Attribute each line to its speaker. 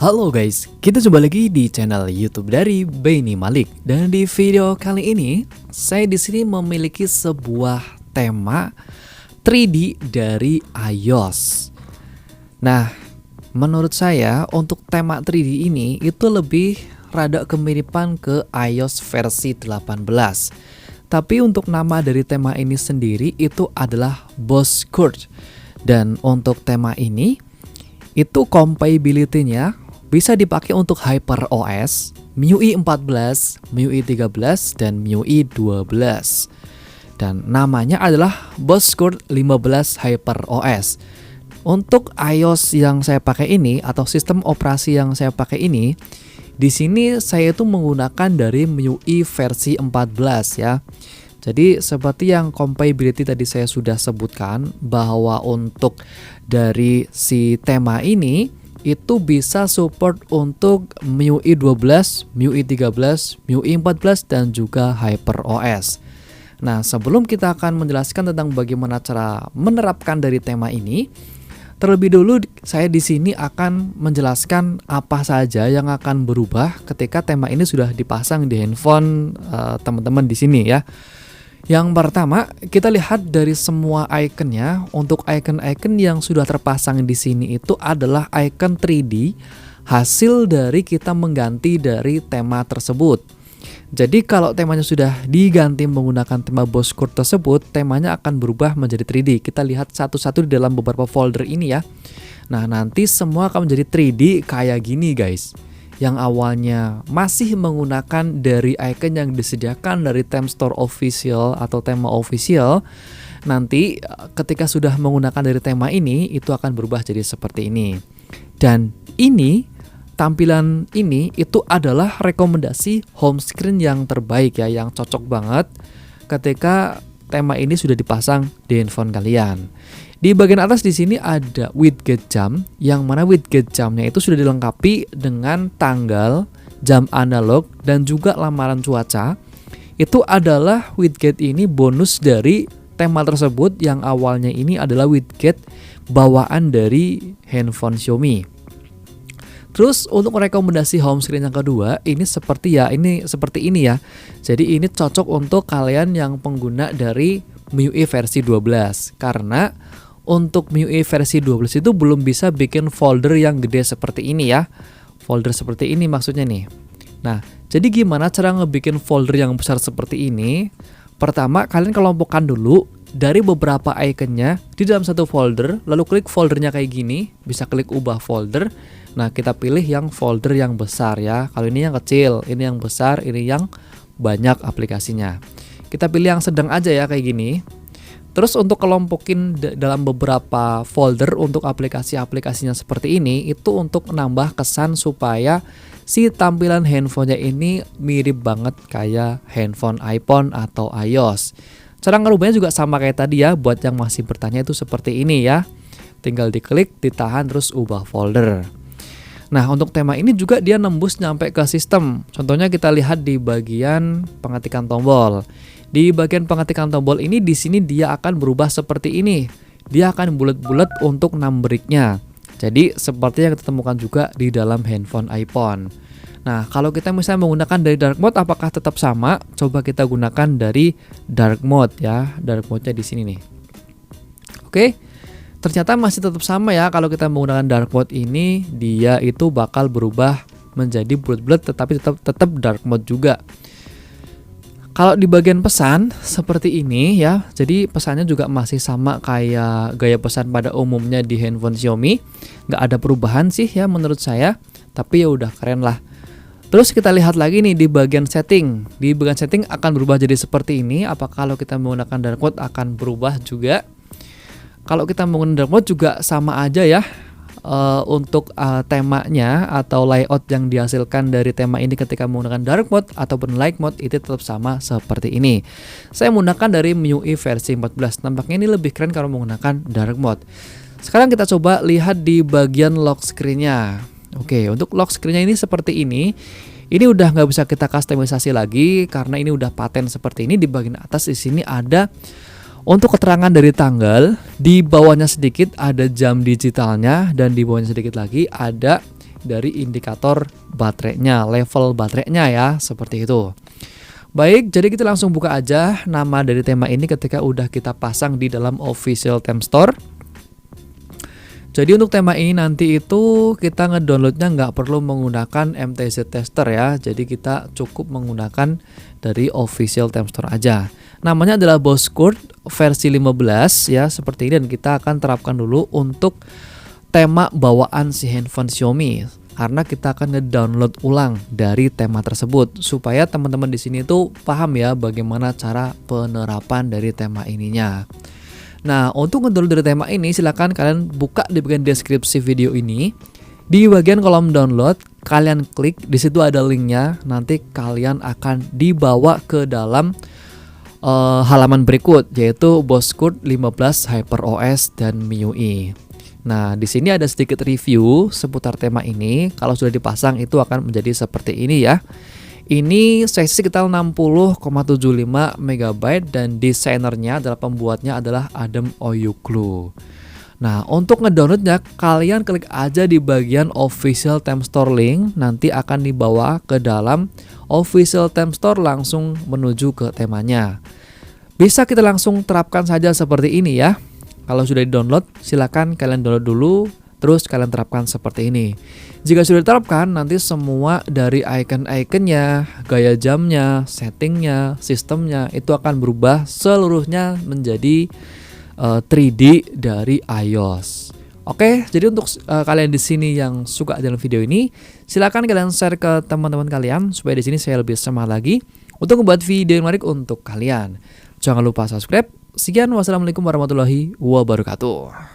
Speaker 1: Halo guys, kita coba lagi di channel YouTube dari Benny Malik. Dan di video kali ini, saya di sini memiliki sebuah tema 3D dari iOS. Nah, menurut saya untuk tema 3D ini itu lebih rada kemiripan ke iOS versi 18. Tapi untuk nama dari tema ini sendiri itu adalah Bozkurt. Dan untuk tema ini itu compatibility-nya bisa dipakai untuk HyperOS, MIUI 14, MIUI 13, dan MIUI 12. Dan namanya adalah Bozkurt 15 HyperOS. Untuk iOS yang saya pakai ini atau sistem operasi yang saya pakai ini, di sini saya itu menggunakan dari MIUI versi 14 ya. Jadi seperti yang compatibility tadi saya sudah sebutkan bahwa untuk dari si tema ini itu bisa support untuk MIUI 12, MIUI 13, MIUI 14 dan juga HyperOS. Nah, sebelum kita akan menjelaskan tentang bagaimana cara menerapkan dari tema ini, terlebih dulu saya di sini akan menjelaskan apa saja yang akan berubah ketika tema ini sudah dipasang di handphone teman-teman di sini ya. Yang pertama, kita lihat dari semua ikonnya. Untuk icon-icon yang sudah terpasang di sini itu adalah icon 3D hasil dari kita mengganti dari tema tersebut. Jadi kalau temanya sudah diganti menggunakan tema Bozkurt tersebut, temanya akan berubah menjadi 3D. Kita lihat satu-satu di dalam beberapa folder ini ya. Nah, nanti semua akan menjadi 3D kayak gini guys. Yang awalnya masih menggunakan dari icon yang disediakan dari Theme Store Official atau tema official, nanti ketika sudah menggunakan dari tema ini itu akan berubah jadi seperti ini. Dan ini tampilan ini itu adalah rekomendasi home screen yang terbaik ya, yang cocok banget ketika tema ini sudah dipasang di handphone kalian. Di bagian atas di sini ada widget jam, yang mana widget jamnya itu sudah dilengkapi dengan tanggal, jam analog, dan juga lamaran cuaca. Itu adalah widget ini bonus dari tema tersebut yang awalnya ini adalah widget bawaan dari handphone Xiaomi. Terus untuk rekomendasi home screen yang kedua, ini seperti ini ya. Jadi ini cocok untuk kalian yang pengguna dari MIUI versi 12 karena untuk MIUI versi 12 itu belum bisa bikin folder yang gede seperti ini ya. Folder seperti ini maksudnya nih. Nah, jadi gimana cara ngebikin folder yang besar seperti ini? Pertama, kalian kelompokkan dulu dari beberapa ikonnya di dalam satu folder, lalu klik foldernya kayak gini, bisa klik ubah folder. Nah, kita pilih yang folder yang besar ya. Kalau ini yang kecil, ini yang besar, ini yang banyak aplikasinya. Kita pilih yang sedang aja ya kayak gini. Terus untuk kelompokin dalam beberapa folder untuk aplikasi-aplikasinya seperti ini, itu untuk menambah kesan supaya si tampilan handphonenya ini mirip banget kayak handphone iPhone atau iOS. Cara ngerubahnya juga sama kayak tadi ya, buat yang masih bertanya itu seperti ini ya. Tinggal diklik, ditahan, terus ubah folder. Nah, untuk tema ini juga dia nembus nyampe ke sistem. Contohnya kita lihat di bagian pengetikan tombol. Di bagian pengetikan tombol ini di sini dia akan berubah seperti ini. Dia akan bulat-bulat untuk numberiknya. Jadi seperti yang kita temukan juga di dalam handphone iPhone. Nah, kalau kita misalnya menggunakan dari dark mode apakah tetap sama? Coba kita gunakan dari dark mode ya. Dark mode-nya di sini nih. Oke. Ternyata masih tetap sama ya. Kalau kita menggunakan dark mode ini, dia itu bakal berubah menjadi bulat-bulat tetapi tetap dark mode juga. Kalau di bagian pesan seperti ini ya, jadi pesannya juga masih sama kayak gaya pesan pada umumnya di handphone Xiaomi. Nggak ada perubahan sih ya menurut saya, tapi ya udah keren lah. Terus kita lihat lagi nih di bagian setting. Di bagian setting akan berubah jadi seperti ini. Apakah kalau kita menggunakan dark mode akan berubah juga? Kalau kita menggunakan dark mode juga sama aja ya. Untuk temanya atau layout yang dihasilkan dari tema ini ketika menggunakan dark mode ataupun light mode itu tetap sama seperti ini. Saya menggunakan dari MIUI versi 14. Nampaknya ini lebih keren kalau menggunakan dark mode. Sekarang kita coba lihat di bagian lock screen-nya. Oke, untuk lock screen-nya ini seperti ini. Ini udah nggak bisa kita customisasi lagi karena ini udah paten seperti ini. Di bagian atas di sini ada Untuk keterangan dari tanggal, di bawahnya sedikit ada jam digitalnya dan di bawahnya sedikit lagi ada dari indikator baterainya, level baterainya ya, seperti itu. Baik, jadi kita langsung buka aja nama dari tema ini ketika udah kita pasang di dalam official theme store. Jadi untuk tema ini nanti itu kita ngedownloadnya nggak perlu menggunakan MTZ Tester ya. Jadi kita cukup menggunakan dari official theme store aja. Namanya adalah Bosscourt versi 15 ya, seperti ini, dan kita akan terapkan dulu untuk tema bawaan si handphone Xiaomi. Karena kita akan nge-download ulang dari tema tersebut supaya teman-teman di sini tuh paham ya bagaimana cara penerapan dari tema ininya. Nah, untuk nge-download dari tema ini silakan kalian buka di bagian deskripsi video ini. Di bagian kolom download kalian klik, di situ ada linknya. Nanti kalian akan dibawa ke dalam halaman berikut, yaitu Bosscourt 15 HyperOS dan MIUI. Nah, di sini ada sedikit review seputar tema ini. Kalau sudah dipasang itu akan menjadi seperti ini ya. Ini size sekitar 60,75 MB dan desainernya adalah pembuatnya adalah Adam Oyuklu. Nah, untuk ngedownloadnya kalian klik aja di bagian official theme store link, nanti akan dibawa ke dalam official theme store langsung menuju ke temanya. Bisa kita langsung terapkan saja seperti ini ya. Kalau sudah di-download, silakan kalian download dulu, terus kalian terapkan seperti ini. Jika sudah diterapkan, nanti semua dari icon-iconnya, gaya jamnya, settingnya, sistemnya, itu akan berubah seluruhnya menjadi 3D dari iOS. Oke, jadi untuk kalian di sini yang suka dengan video ini, silakan kalian share ke teman-teman kalian supaya di sini saya lebih semangat lagi untuk membuat video yang menarik untuk kalian. Jangan lupa subscribe. Sekian, wassalamualaikum warahmatullahi wabarakatuh.